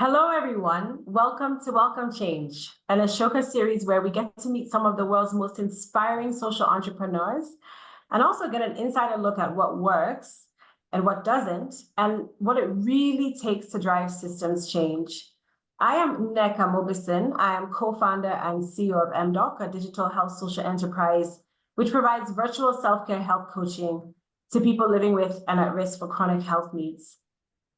Hello, everyone. Welcome to Welcome Change, an Ashoka series where we get to meet some of the world's most inspiring social entrepreneurs and also get an insider look at what works and what doesn't, and what it really takes to drive systems change. I am Nneka Mobisson. I am co-founder and CEO of mDoc, a digital health social enterprise, which provides virtual self-care health coaching to people living with and at risk for chronic health needs.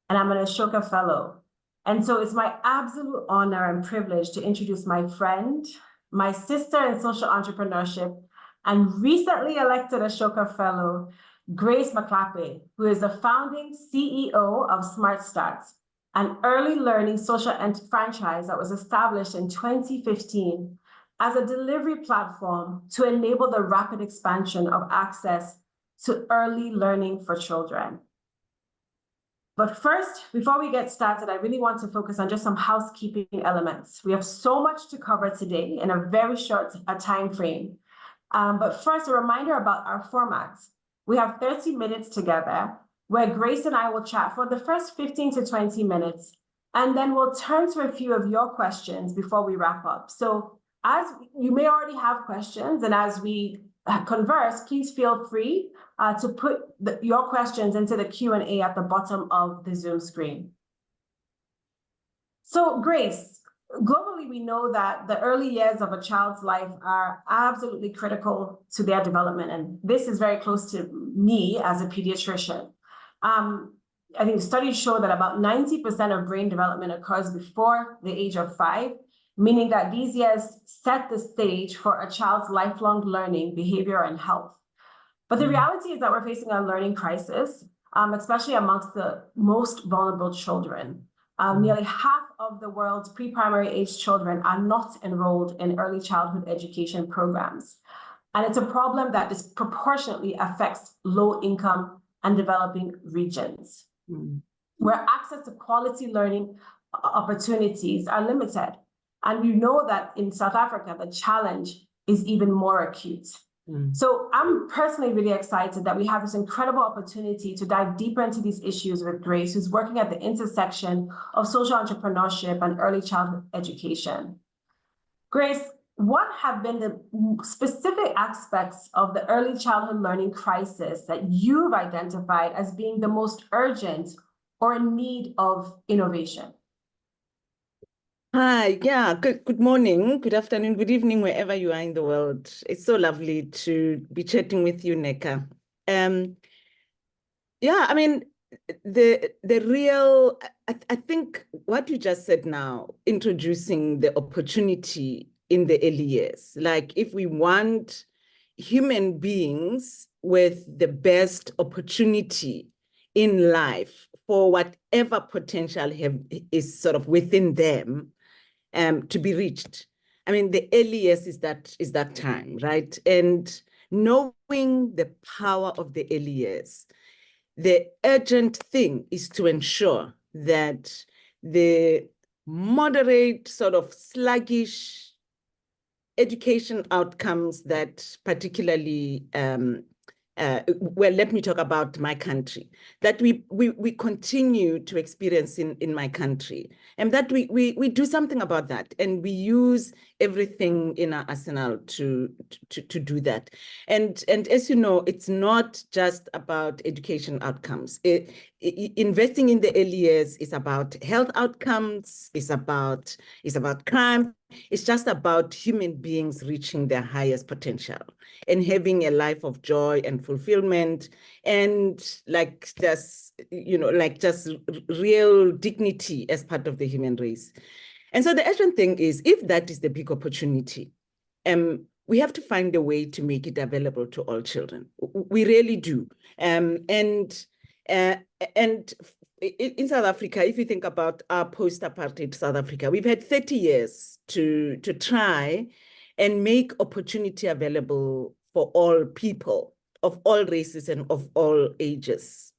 And I'm an Ashoka Fellow. And so it's my absolute honor and privilege to introduce my friend, my sister in social entrepreneurship, and recently elected Ashoka Fellow, Grace Matlhape, who is the founding CEO of Smart Starts, an early learning social franchise that was established in 2015 as a delivery platform to enable the rapid expansion of access to early learning for children. But first, before we get started, I really want to focus on just some housekeeping elements. We have so much to cover today in a very short time frame. But first, a reminder about our format. We have 30 minutes together where Grace and I will chat for the first 15 to 20 minutes, and then we'll turn to a few of your questions before we wrap up. So as you may already have questions, and as we converse, please feel free to put your questions into the Q&A at the bottom of the Zoom screen. So Grace, globally, we know that the early years of a child's life are absolutely critical to their development. And this is very close to me as a pediatrician. I think studies show that about 90% of brain development occurs before the age of 5, meaning that these years set the stage for a child's lifelong learning, behavior, and health. But the reality is that we're facing a learning crisis, especially amongst the most vulnerable children. Nearly half of the world's pre-primary age children are not enrolled in early childhood education programs. And it's a problem that disproportionately affects low-income and developing regions, where access to quality learning opportunities are limited. And we know that in South Africa, the challenge is even more acute. So I'm personally really excited that we have this incredible opportunity to dive deeper into these issues with Grace, who's working at the intersection of social entrepreneurship and early childhood education. Grace, what have been the specific aspects of the early childhood learning crisis that you've identified as being the most urgent or in need of innovation? Hi, yeah, good morning, good afternoon, good evening, wherever you are in the world. It's so lovely to be chatting with you, Nneka. Yeah, I mean, the real, I think what you just said now, introducing the opportunity in the early years, like if we want human beings with the best opportunity in life for whatever potential is sort of within them, to be reached. I mean, the early years is that time, right? And knowing the power of the early years, the urgent thing is to ensure that the moderate, sort of sluggish education outcomes that particularly well, let me talk about my country, that we continue to experience in my country, and that we do something about that, and we use everything in our arsenal to do that. And as you know, it's not just about education outcomes. Investing in the early years is about health outcomes, it's about crime, it's just about human beings reaching their highest potential and having a life of joy and fulfillment, and like just real dignity as part of the human race. And so the urgent thing is, if that is the big opportunity, we have to find a way to make it available to all children. We really do. And in South Africa, if you think about our post-apartheid South Africa, we've had 30 years to try and make opportunity available for all people of all races and of all ages.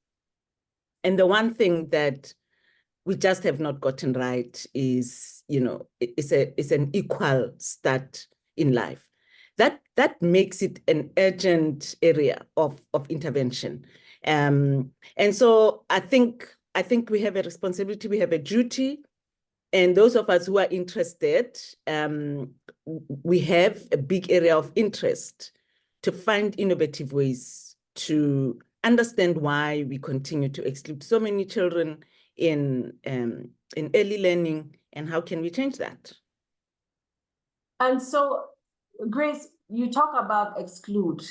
And the one thing that we just have not gotten right is, it's an equal start in life. That makes it an urgent area of intervention. And so I think we have a responsibility, we have a duty And those of us who are interested, we have a big area of interest to find innovative ways to understand why we continue to exclude so many children in early learning, and how can we change that? And so, Grace, you talk about exclude.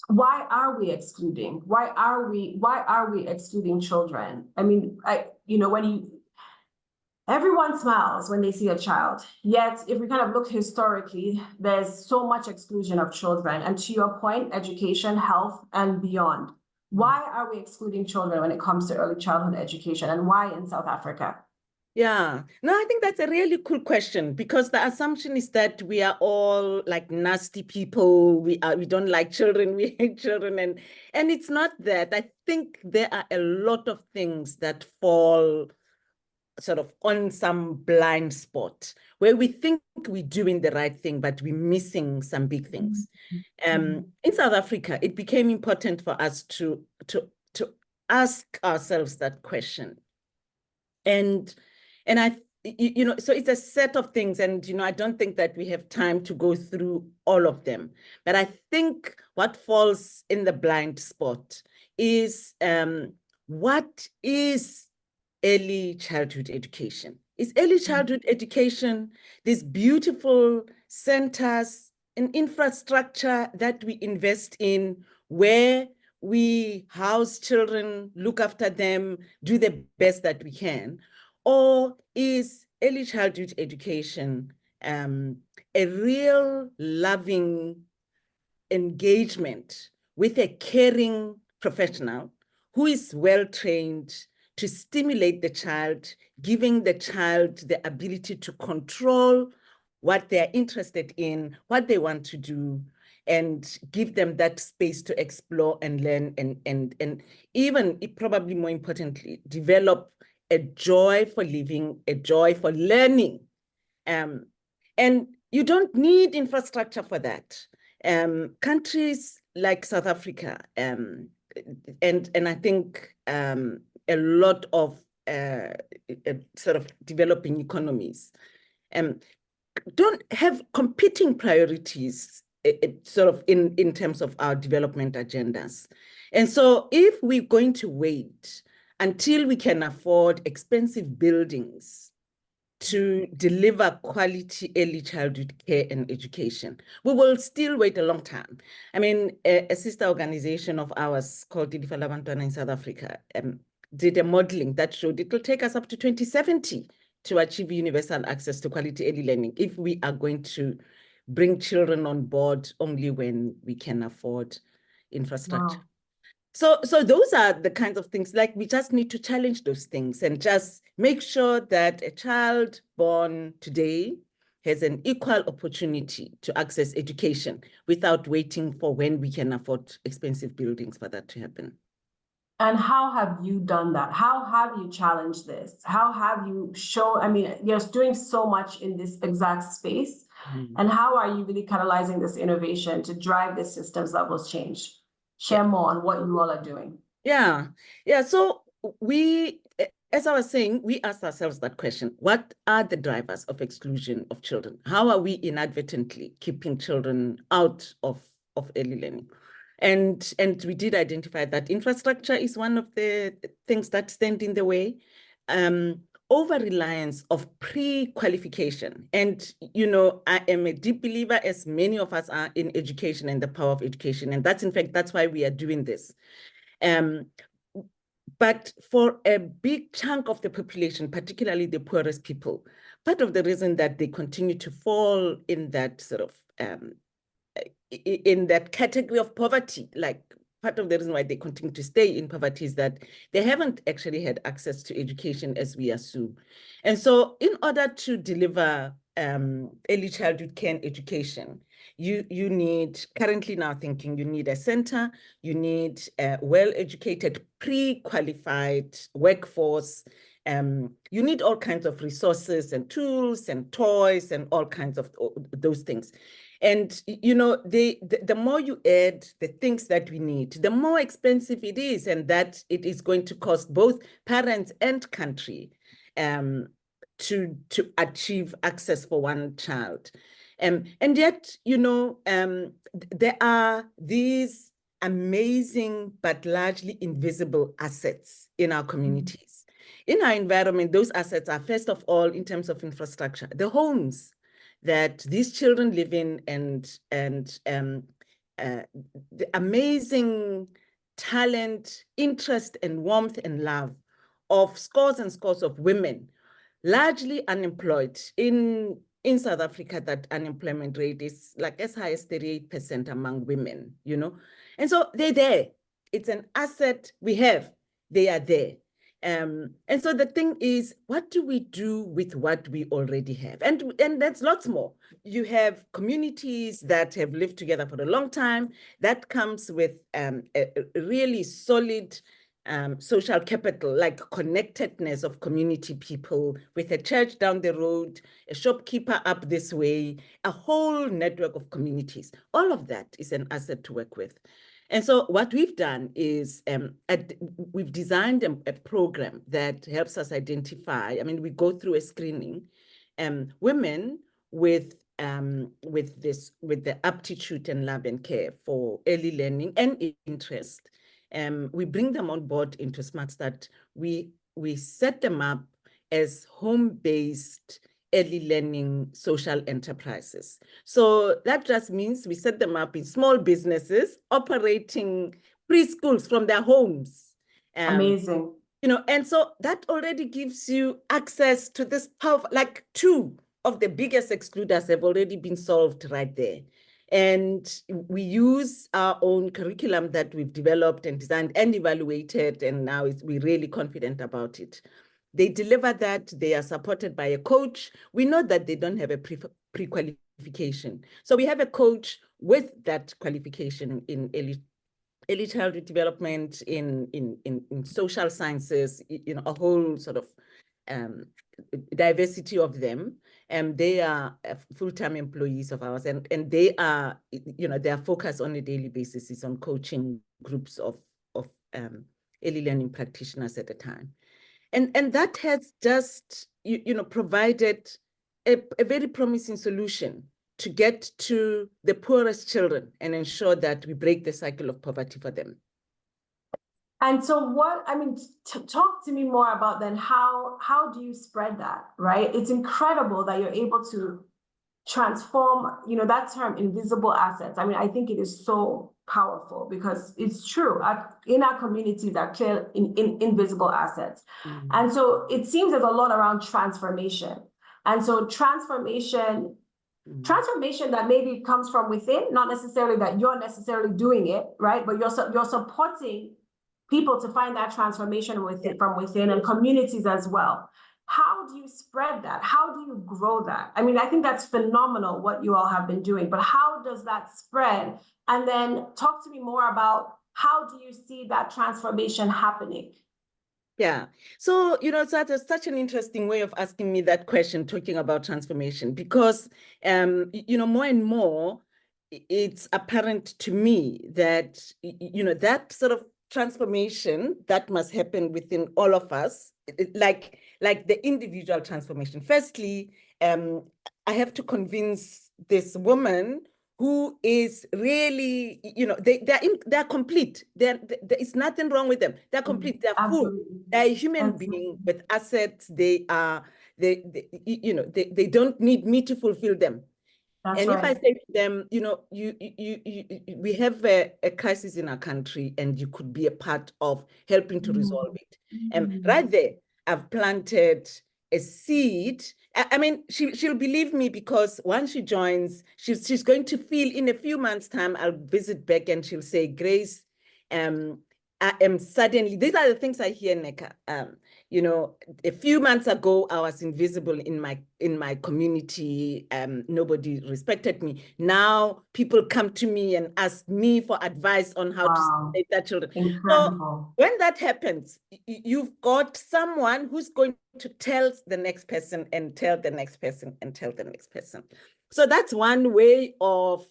Why are we excluding? Why are we excluding children? I mean, everyone smiles when they see a child. Yet, if we kind of look historically, there's so much exclusion of children. And to your point, education, health, and beyond. Why are we excluding children when it comes to early childhood education, and why in South Africa? Yeah, no, I think that's a really cool question, because the assumption is that we are all like nasty people. We don't like children, we hate children, and it's not that. I think there are a lot of things that fall sort of on some blind spot where we think we're doing the right thing, but we're missing some big things. In South Africa, it became important for us to ask ourselves that question. And so it's a set of things, and I don't think that we have time to go through all of them. But I think what falls in the blind spot is what is early childhood education? Is early childhood education these beautiful centers and infrastructure that we invest in, where we house children, look after them, do the best that we can? Or is early childhood education a real loving engagement with a caring professional who is well-trained to stimulate the child, giving the child the ability to control what they're interested in, what they want to do, and give them that space to explore and learn, and even, probably more importantly, develop a joy for living, a joy for learning. And you don't need infrastructure for that. Countries like South Africa, and I think a lot of sort of developing economies don't have competing priorities sort of in terms of our development agendas. And so if we're going to wait until we can afford expensive buildings to deliver quality early childhood care and education, we will still wait a long time. I mean, a sister organization of ours called Dilifala Bantwana in South Africa did a modeling that showed it will take us up to 2070 to achieve universal access to quality early learning if we are going to bring children on board only when we can afford infrastructure. Wow. So those are the kinds of things, like, we just need to challenge those things and just make sure that a child born today has an equal opportunity to access education without waiting for when we can afford expensive buildings for that to happen. And how have you done that? How have you challenged this? How have you shown, I mean, you're doing so much in this exact space. And how are you really catalyzing this innovation to drive this systems levels change? Share more on what you all are doing. Yeah. So we, as I was saying, we asked ourselves that question: what are the drivers of exclusion of children? How are we inadvertently keeping children out of early learning? And we did identify that infrastructure is one of the things that stand in the way. Over-reliance of pre-qualification. And, I am a deep believer, as many of us are, in education and the power of education. And that's, in fact, that's why we are doing this. But for a big chunk of the population, particularly the poorest people, part of the reason that they continue to fall in that sort of, in that category of poverty, like, part of the reason why they continue to stay in poverty is that they haven't actually had access to education as we assume. And so in order to deliver early childhood care and education, you need, currently now thinking, you need a center, you need a well-educated, pre-qualified workforce, you need all kinds of resources and tools and toys and all kinds of those things. And, the more you add the things that we need, the more expensive it is, and that it is going to cost both parents and country to achieve access for one child. And yet, you know, there are these amazing but largely invisible assets in our communities. In our environment, those assets are, first of all, in terms of infrastructure, the homes that these children live in, and the amazing talent, interest, and warmth and love of scores and scores of women, largely unemployed. In South Africa, that unemployment rate is like as high as 38% among women, you know? And so they're there. It's an asset we have. They are there. And so the thing is, what do we do with what we already have? And that's lots more. You have communities that have lived together for a long time. That comes with a really solid social capital, like connectedness of community people, with a church down the road, a shopkeeper up this way, a whole network of communities. All of that is an asset to work with. And so what we've done is we've designed a program that helps us identify, I mean, we go through a screening, women with the aptitude and love and care for early learning and interest. We bring them on board into Smart Start. We set them up as home-based early learning social enterprises. So that just means we set them up in small businesses operating preschools from their homes. Amazing. You know, and so that already gives you access to this powerful, like 2 of the biggest excluders have already been solved right there. And we use our own curriculum that we've developed and designed and evaluated, and now we're really confident about it. They deliver that. They are supported by a coach. We know that they don't have a pre-qualification. So we have a coach with that qualification in early childhood development, in social sciences, you know, a whole sort of diversity of them. And they are full-time employees of ours, and they are, you know, their focus on a daily basis is on coaching groups of early learning practitioners at a time. And that has just, you know, provided a very promising solution to get to the poorest children and ensure that we break the cycle of poverty for them. And so what, I mean, talk to me more about then how do you spread that, right? It's incredible that you're able to transform, you know, that term invisible assets. I mean, I think it is so powerful because it's true. In our communities are clear in invisible assets. Mm-hmm. And so it seems there's a lot around transformation. And so transformation that maybe comes from within, not necessarily that you're necessarily doing it, right? But you're supporting people to find that transformation from within, and communities as well. How do you spread that? How do you grow that? I mean, I think that's phenomenal what you all have been doing, but how does that spread? And then talk to me more about how do you see that transformation happening? Yeah. So, you know, that is such an interesting way of asking me that question, talking about transformation, because, you know, more and more, it's apparent to me that, you know, that sort of transformation that must happen within all of us, like the individual transformation. Firstly, I have to convince this woman who is really, you know, they're complete. There is nothing wrong with them. They're complete. They're full. They're a human being with assets. They don't need me to fulfill them. That's right. If I say to them, you know, we have a crisis in our country, and you could be a part of helping to resolve it. And right there, I've planted a seed. I mean, she'll believe me, because once she joins, she's going to feel in a few months' time, I'll visit back and she'll say, Grace, I am suddenly, these are the things I hear, Nneka. You know, a few months ago, I was invisible in my community. Nobody respected me. Now people come to me and ask me for advice on how to save their children. Incredible. So when that happens, you've got someone who's going to tell the next person and tell the next person and tell the next person. So that's one way of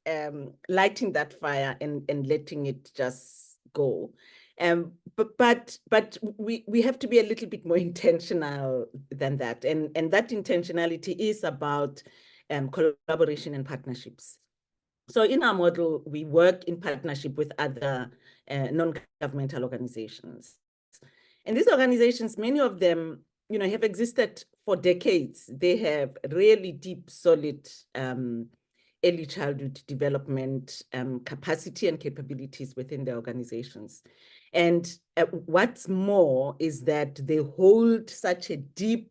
lighting that fire and letting it just go. But we have to be a little bit more intentional than that. And that intentionality is about collaboration and partnerships. So in our model, we work in partnership with other non-governmental organizations. And these organizations, many of them, have existed for decades. They have really deep, solid early childhood development capacity and capabilities within the organizations. And what's more is that they hold such a deep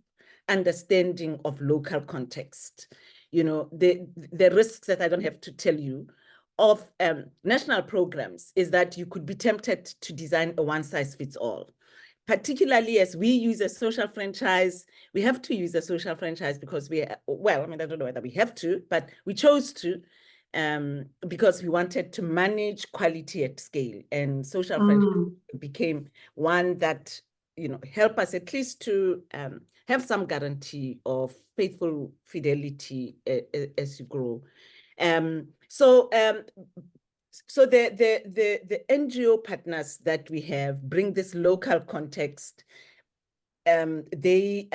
understanding of local context. The risks that I don't have to tell you of national programs is that you could be tempted to design a one-size-fits-all. Particularly as we use a social franchise, we have to use a social franchise because I don't know whether we have to, but we chose to because we wanted to manage quality at scale, and social franchise became one that, help us at least to have some guarantee of faithful fidelity as you grow. So the NGO partners that we have bring this local context. They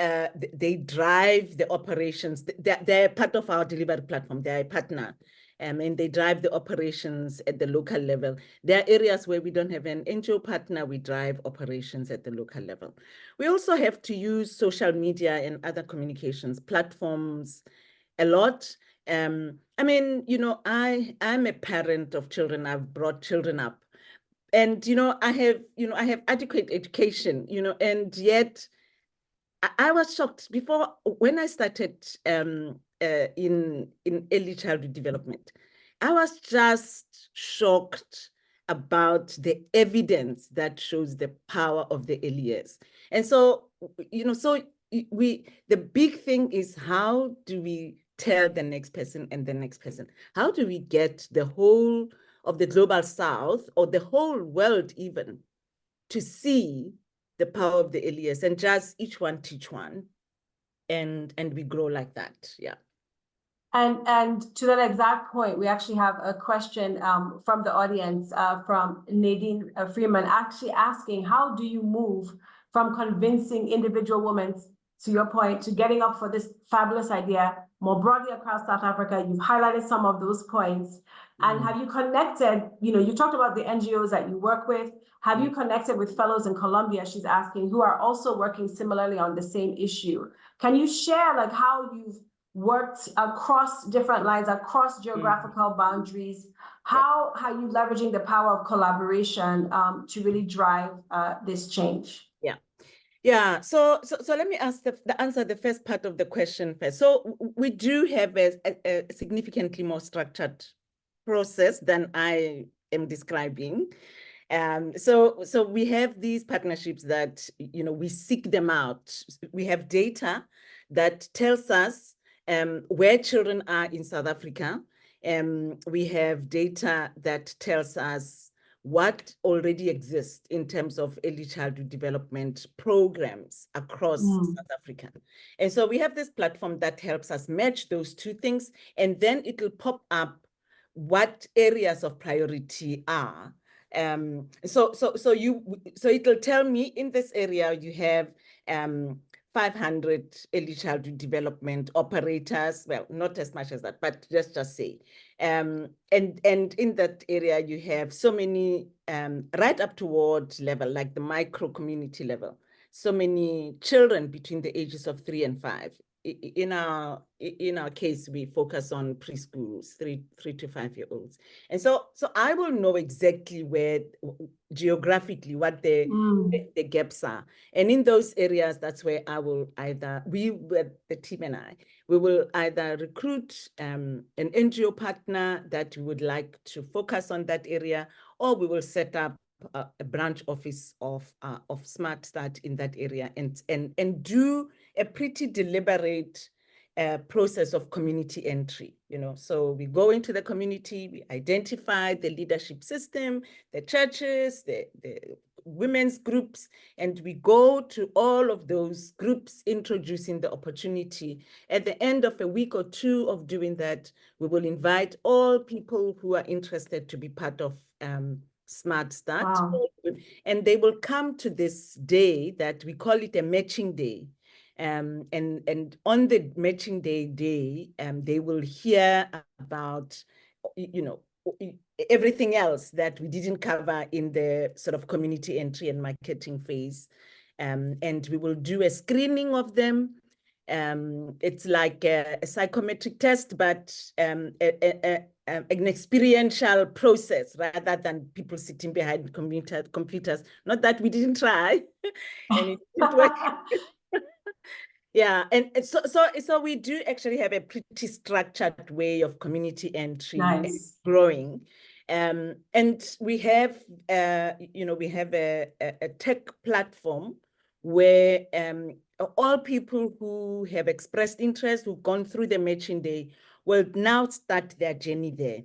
drive the operations. They're part of our delivery platform. They're a partner, and they drive the operations at the local level. There are areas where we don't have an NGO partner. We drive operations at the local level. We also have to use social media and other communications platforms a lot. I'm a parent of children. I've brought children up, and I have adequate education, and yet I was shocked before when I started in early childhood development. I was just shocked about the evidence that shows the power of the early years. And so, the big thing is, how do we tell the next person and the next person? How do we get the whole of the global South, or the whole world even, to see the power of the early years, and just each one teach one, and we grow like that? Yeah. And to that exact point, we actually have a question from the audience, from Nadine Freeman, actually asking, how do you move from convincing individual women, to your point, to getting up for this fabulous idea more broadly across South Africa? You've highlighted some of those points. And have you connected, you talked about the NGOs that you work with. Have you connected with fellows in Colombia, she's asking, who are also working similarly on the same issue? Can you share how you've worked across different lines, across geographical boundaries? How are you leveraging the power of collaboration to really drive this change? Yeah. So let me answer the first part of the question first. So we do have a significantly more structured process than I am describing. So we have these partnerships that, we seek them out. We have data that tells us where children are in South Africa. We have data that tells us what already exists in terms of early childhood development programs across South Africa. And so we have this platform that helps us match those two things, and then it will pop up what areas of priority are. So it'll tell me, in this area you have 500 early childhood development operators. Well, not as much as that, but just say. And in that area, you have so many, right up to ward level, like the micro community level, so many children between the ages of 3 and 5. In our case, we focus on preschools, 3 to 5 year olds. And so I will know exactly where geographically what the gaps are. And in those areas, that's where I will the team and I, we will either recruit an NGO partner that would like to focus on that area, or we will set up a branch office of Smart Start in that area, and do a pretty deliberate process of community entry. So we go into the community, we identify the leadership system, the churches, the women's groups, and we go to all of those groups, introducing the opportunity. At the end of a week or two of doing that, we will invite all people who are interested to be part of Smart Start. Wow. And they will come to this day that we call it a matching day. And on the matching day, they will hear about, everything else that we didn't cover in the sort of community entry and marketing phase. And we will do a screening of them. It's like a psychometric test, but an experiential process rather than people sitting behind computers. Not that we didn't try, and it didn't work. Yeah, and so we do actually have a pretty structured way of community entry and growing. And we have, we have a tech platform where all people who have expressed interest, who've gone through the matching day, will now start their journey there.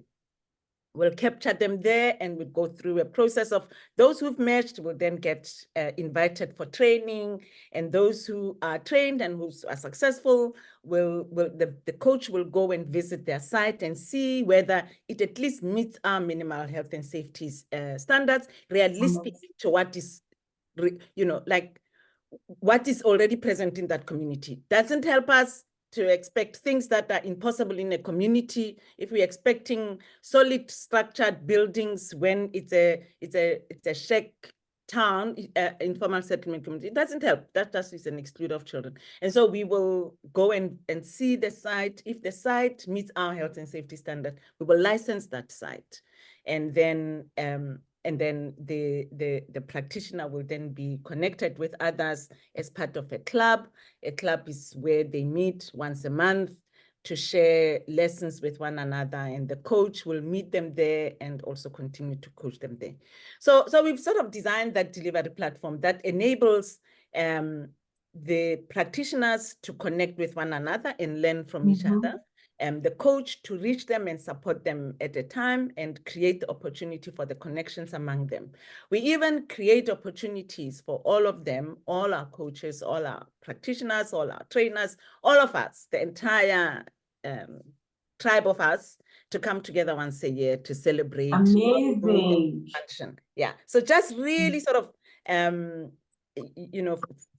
We'll capture them there and we'll go through a process of those who've matched will then get invited for training, and those who are trained and who are successful the coach will go and visit their site and see whether it at least meets our minimal health and safety standards, realistic to what is, like what is already present in that community. Doesn't help us to expect things that are impossible in a community. If we're expecting solid structured buildings when it's a shack town, informal settlement community, it doesn't help. That just is an exclude of children. And so we will go and see the site. If the site meets our health and safety standard, we will license that site. And then the practitioner will then be connected with others as part of a club. A club is where they meet once a month to share lessons with one another, and the coach will meet them there and also continue to coach them there. So we've sort of designed that delivery platform that enables the practitioners to connect with one another and learn from each other. The coach to reach them and support them at a time and create the opportunity for the connections among them. We even create opportunities for all of them, all our coaches, all our practitioners, all our trainers, all of us, the entire tribe of us, to come together once a year to celebrate. Amazing. Yeah, so just really sort of,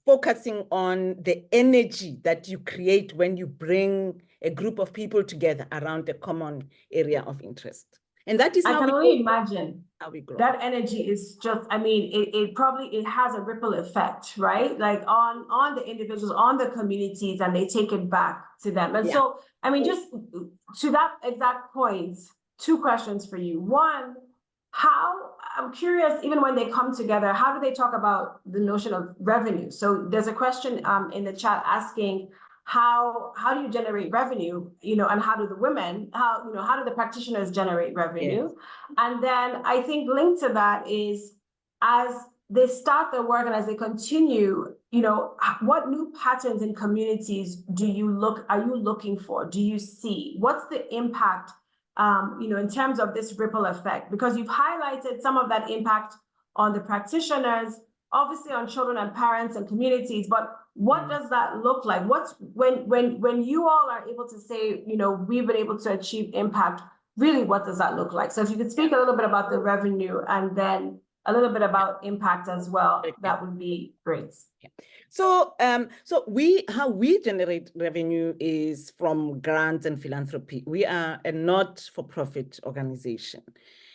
focusing on the energy that you create when you bring a group of people together around a common area of interest. And that is I can only imagine how we grow. That energy is just, I mean, it has a ripple effect, right? Like on the individuals, on the communities, and they take it back to them. And so, I mean, just to that exact point, two questions for you. One, I'm curious, even when they come together, how do they talk about the notion of revenue? So there's a question in the chat asking, how do you generate revenue, and how do the women, how do the practitioners generate revenue? Yes. And then I think linked to that is, as they start their work and as they continue, what new patterns in communities are you looking for? Do you see? What's the impact, in terms of this ripple effect? Because you've highlighted some of that impact on the practitioners, obviously on children and parents and communities, but what does that look like? What's when you all are able to say, we've been able to achieve impact, really, what does that look like? So if you could speak a little bit about the revenue and then a little bit about impact as well, that would be great. So how we generate revenue is from grants and philanthropy. We are a not-for-profit organization.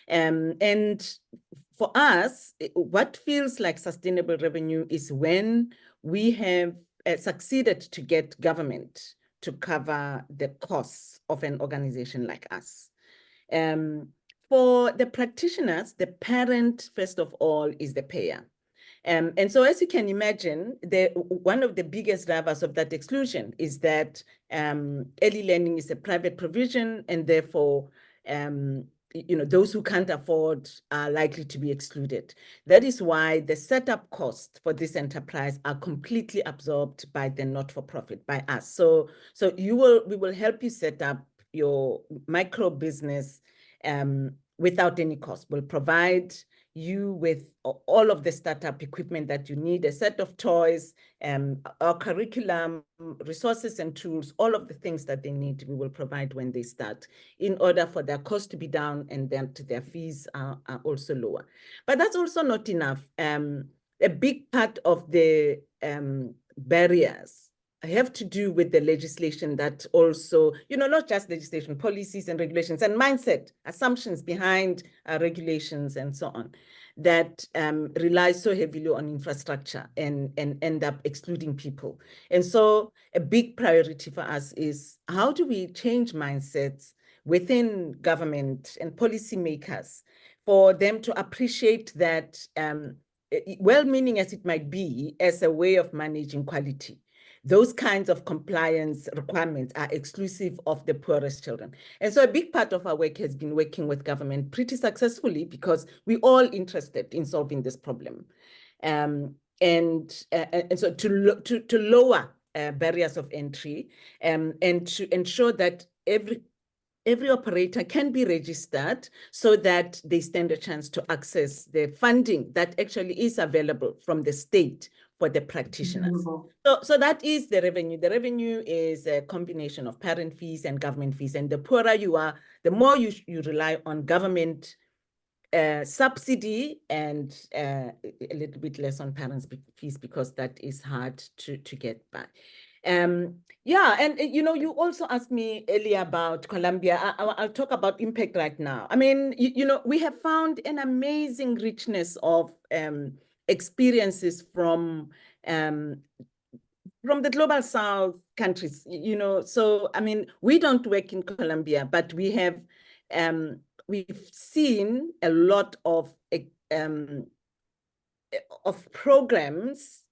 And for us, what feels like sustainable revenue is when we have succeeded to get government to cover the costs of an organization like us. For the practitioners, the parent, first of all, is the payer. And so, as you can imagine, one of the biggest drivers of that exclusion is that early learning is a private provision, and therefore, those who can't afford are likely to be excluded. That is why the setup costs for this enterprise are completely absorbed by the not-for-profit, by us. So we will help you set up your micro business without any cost. We'll provide you with all of the startup equipment that you need, a set of toys, our curriculum, resources and tools, all of the things that they need, we will provide when they start in order for their cost to be down and then their fees are also lower. But that's also not enough. A big part of the barriers have to do with the legislation that also, not just legislation, policies and regulations and mindset, assumptions behind regulations and so on, that rely so heavily on infrastructure and end up excluding people. And so a big priority for us is how do we change mindsets within government and policymakers for them to appreciate that, well-meaning as it might be, as a way of managing quality. Those kinds of compliance requirements are exclusive of the poorest children. And so a big part of our work has been working with government pretty successfully because we're all interested in solving this problem. And so to lower barriers of entry and to ensure that every operator can be registered so that they stand a chance to access the funding that actually is available from the state for the practitioners. So that is the revenue. The revenue is a combination of parent fees and government fees. And the poorer you are, the more you rely on government subsidy and a little bit less on parents' fees because that is hard to get by. Yeah, and you also asked me earlier about Colombia. I'll talk about impact right now. I mean, we have found an amazing richness of experiences from the global South countries, So, I mean, we don't work in Colombia, but we have we've seen a lot of programs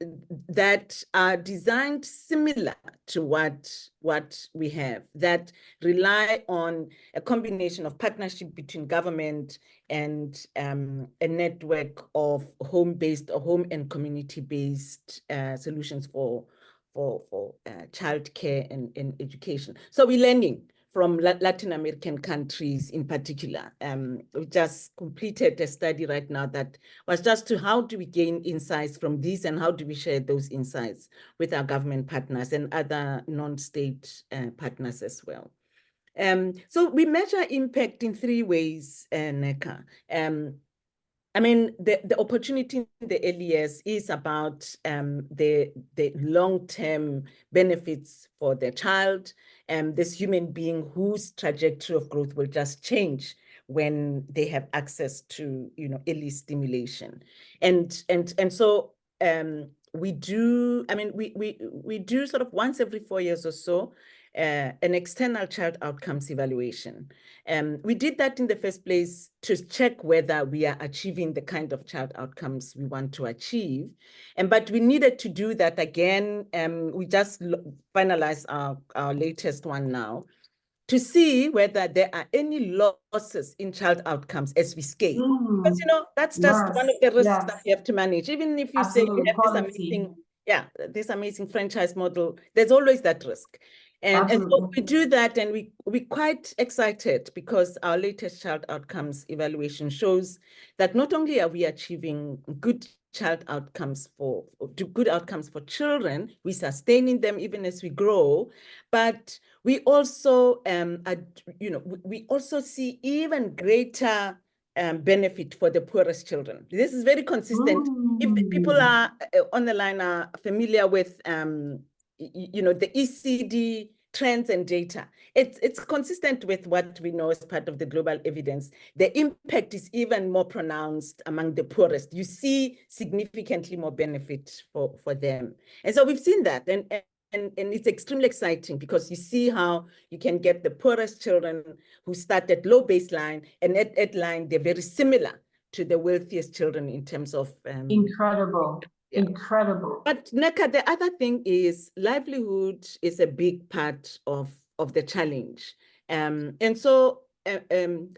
that are designed similar to what we have, that rely on a combination of partnership between government and a network of home-based or home and community-based solutions for childcare and education. So we're learning from Latin American countries in particular. We just completed a study right now that was just to how do we gain insights from these and how do we share those insights with our government partners and other non-state partners as well. So we measure impact in 3 ways, Nneka. I mean, the opportunity in the early years is about the long-term benefits for the child, this human being whose trajectory of growth will just change when they have access to, early stimulation. And so we do, I mean, we do sort of once every 4 years or so, an external child outcomes evaluation. We did that in the first place to check whether we are achieving the kind of child outcomes we want to achieve. But we needed to do that again. We just finalized our latest one now to see whether there are any losses in child outcomes as we scale. Because, that's just one of the risks that you have to manage. Even if you say you have this amazing franchise model, there's always that risk. And so we do that, and we're quite excited because our latest child outcomes evaluation shows that not only are we achieving good outcomes for children, we're sustaining them even as we grow, but we also we also see even greater benefit for the poorest children. This is very consistent. If people are on the line are familiar with the ECD trends and data, it's consistent with what we know as part of the global evidence. The impact is even more pronounced among the poorest. You see significantly more benefit for them. And so we've seen that. And it's extremely exciting because you see how you can get the poorest children who start at low baseline, and at line, they're very similar to the wealthiest children in terms of incredible. Yeah. Incredible. But Nneka, the other thing is livelihood is a big part of the challenge. And so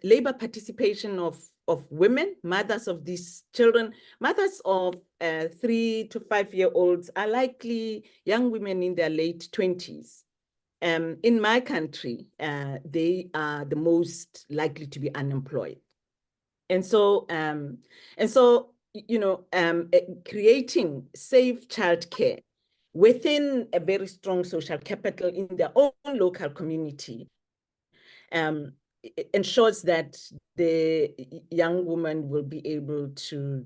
labor participation of women, mothers of these children, mothers of 3 to 5 year olds are likely young women in their late 20s. In my country, they are the most likely to be unemployed. And so, creating safe childcare within a very strong social capital in their own local community ensures that the young woman will be able to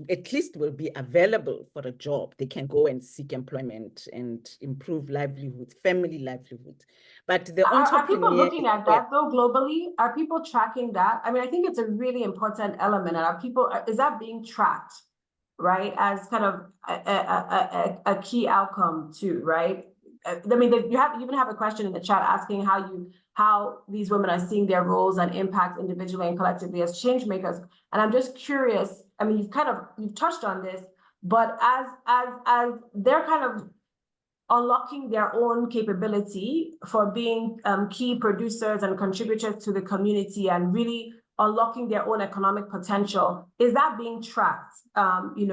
at least will be available for a job. They can go and seek employment and improve livelihood, family livelihood. But the Are people entrepreneur, looking at that though globally? Are people tracking that? I mean, I think it's a really important element. And are people, is that being tracked, right? As kind of a key outcome too, right? I mean, you even have a question in the chat asking how these women are seeing their roles and impact individually and collectively as change makers. And I'm just curious, I mean, you've touched on this, but as they're kind of unlocking their own capability for being key producers and contributors to the community and really unlocking their own economic potential, is that being tracked, in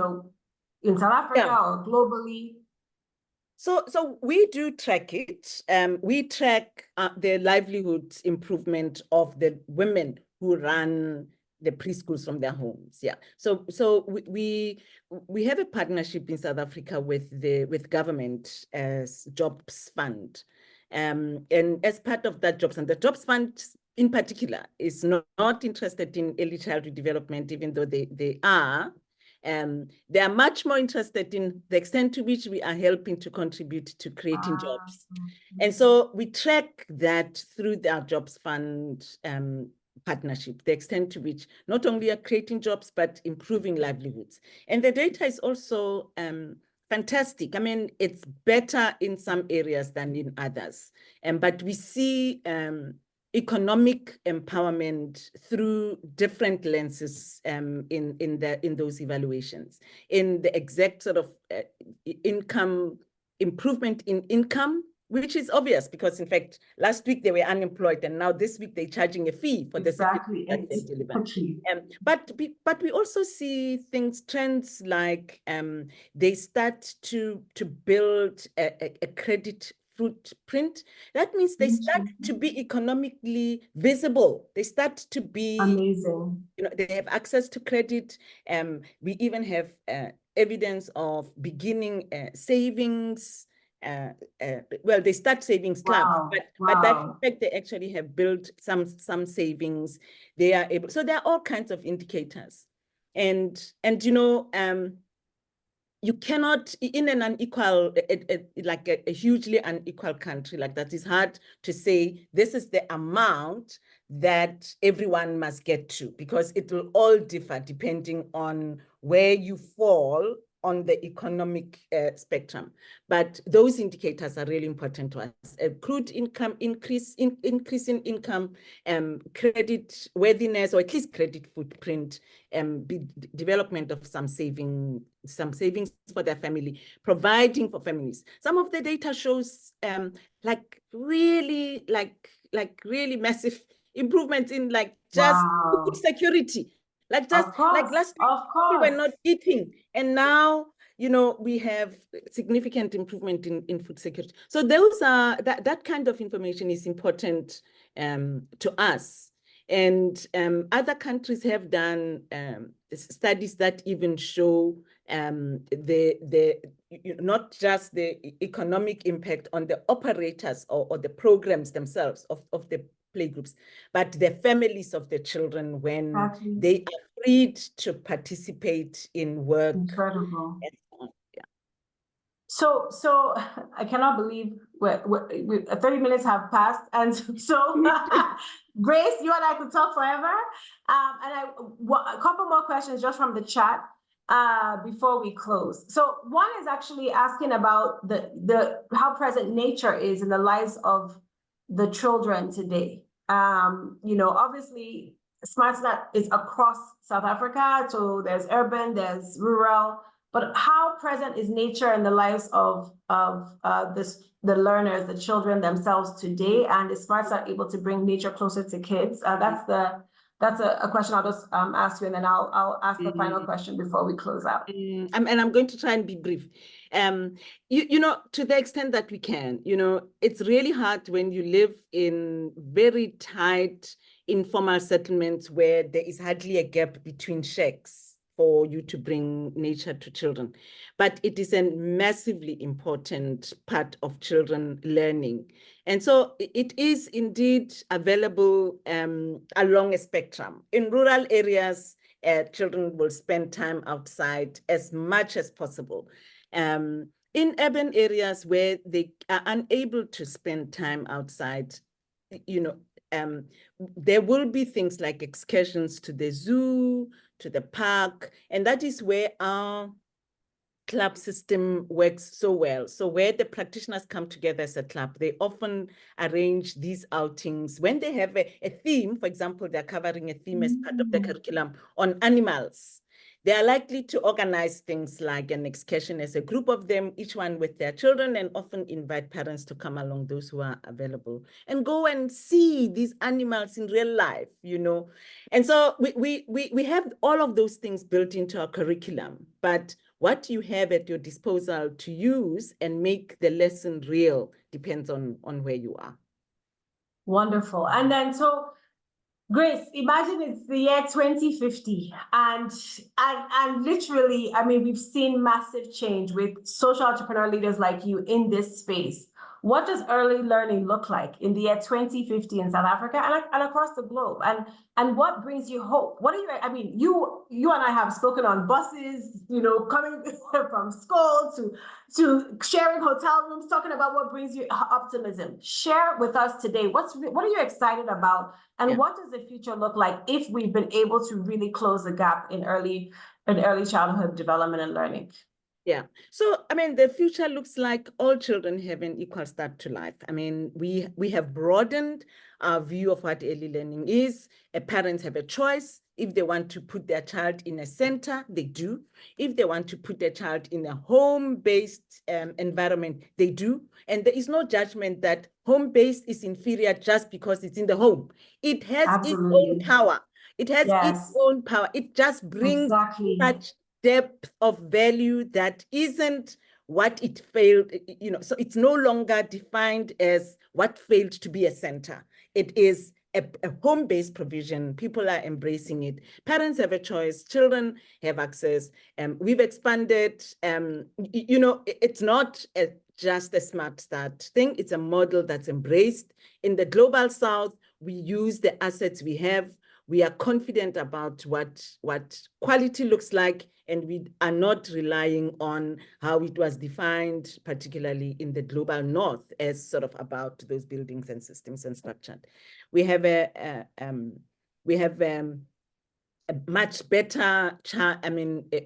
South Africa or globally? So we do track it. We track the livelihood improvement of the women who run the preschools from their homes. Yeah. So we have a partnership in South Africa with government as Jobs Fund. And as part of that Jobs Fund, the Jobs Fund in particular is not interested in early childhood development, even though they are. They are much more interested in the extent to which we are helping to contribute to creating jobs. And so we track that through our Jobs Fund partnership, the extent to which not only are creating jobs, but improving livelihoods. And the data is also fantastic. I mean, it's better in some areas than in others. But we see economic empowerment through different lenses in those evaluations. In the exact sort of improvement in income, which is obvious because in fact, last week they were unemployed and now this week they're charging a fee for the exactly. that they deliver. But we also see trends like they start to build a credit footprint. That means they start to be economically visible. They start to be amazing. They have access to credit. We even have evidence of beginning savings. Well, they start savings clubs, but that in fact they actually have built some savings. They are able. So there are all kinds of indicators, and you cannot, in an unequal, like a hugely unequal country like that, it's hard to say this is the amount that everyone must get to, because it will all differ depending on where you fall on the economic spectrum. But those indicators are really important to us. Accrued income, increase in income, credit worthiness, or at least credit footprint, development of some savings for their family, providing for families. Some of the data shows really massive improvements in just food security. Like last week, we were not eating, and now we have significant improvement in food security. So those are that kind of information is important to us. And other countries have done studies that even show not just the economic impact on the operators or the programs themselves of the playgroups, but the families of the children when they are freed to participate in work. Incredible. Yeah. So I cannot believe 30 minutes have passed, and so Grace, you and I could talk forever. And a couple more questions just from the chat before we close. So one is actually asking about how present nature is in the lives of the children today. Obviously, SmartSat is across South Africa, so there's urban, there's rural, but how present is nature in the lives of the learners, the children themselves today, and is SmartSat able to bring nature closer to kids? That's a question I'll just ask you, and then I'll ask the final question before we close out. And I'm going to try and be brief. To the extent that we can, it's really hard when you live in very tight informal settlements where there is hardly a gap between shacks for you to bring nature to children. But it is a massively important part of children learning. And so it is indeed available along a spectrum. In rural areas, children will spend time outside as much as possible. In urban areas where they are unable to spend time outside, there will be things like excursions to the zoo, to the park, and that is where our club system works so well. So where the practitioners come together as a club, they often arrange these outings. When they have a theme, for example, they're covering a theme as part of the curriculum on animals, they are likely to organize things like an excursion as a group of them, each one with their children, and often invite parents to come along, those who are available, and go and see these animals in real life, And so we have all of those things built into our curriculum, but what you have at your disposal to use and make the lesson real depends on where you are. Wonderful. And then, so Grace, imagine it's the year 2050 and literally, I mean, we've seen massive change with social entrepreneur leaders like you in this space. What does early learning look like in the year 2050 in South Africa and across the globe? And what brings you hope? What are you, I mean, you and I have spoken on buses, coming from school to sharing hotel rooms, talking about what brings you optimism. Share with us today, what are you excited about? And what does the future look like if we've been able to really close the gap in early childhood development and learning? Yeah. So, I mean, the future looks like all children have an equal start to life. I mean, we have broadened our view of what early learning is. Parents have a choice. If they want to put their child in a center, they do. If they want to put their child in a home-based environment, they do. And there is no judgment that home-based is inferior just because it's in the home. It has its own power. It has its own power. It just brings such depth of value that isn't what it failed, so it's no longer defined as what failed to be a center. It is a home-based provision. People are embracing it. Parents have a choice. Children have access. We've expanded. It's not just a smart start thing. It's a model that's embraced. In the global South, we use the assets we have. We are confident about what quality looks like, and we are not relying on how it was defined, particularly in the global North, as sort of about those buildings and systems and structure. We have a much better,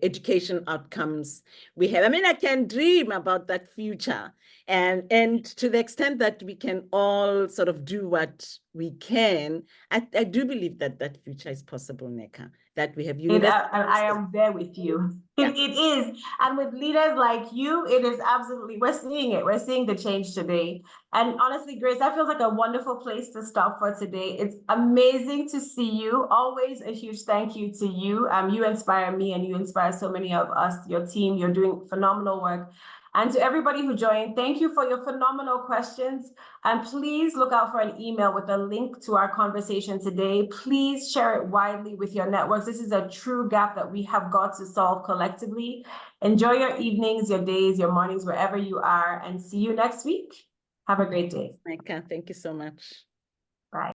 education outcomes. We have, I can dream about that future. And to the extent that we can all sort of do what we can, I do believe that future is possible, Nneka, that we have universities. I am there with you. Yeah. It is. And with leaders like you, it is absolutely, we're seeing it. We're seeing the change today. And honestly, Grace, that feels like a wonderful place to stop for today. It's amazing to see you. Always a huge thank you to you. You inspire me and you inspire so many of us, your team. You're doing phenomenal work. And to everybody who joined, thank you for your phenomenal questions. And please look out for an email with a link to our conversation today. Please share it widely with your networks. This is a true gap that we have got to solve collectively. Enjoy your evenings, your days, your mornings, wherever you are, and see you next week. Have a great day. Nneka, thank you so much. Bye.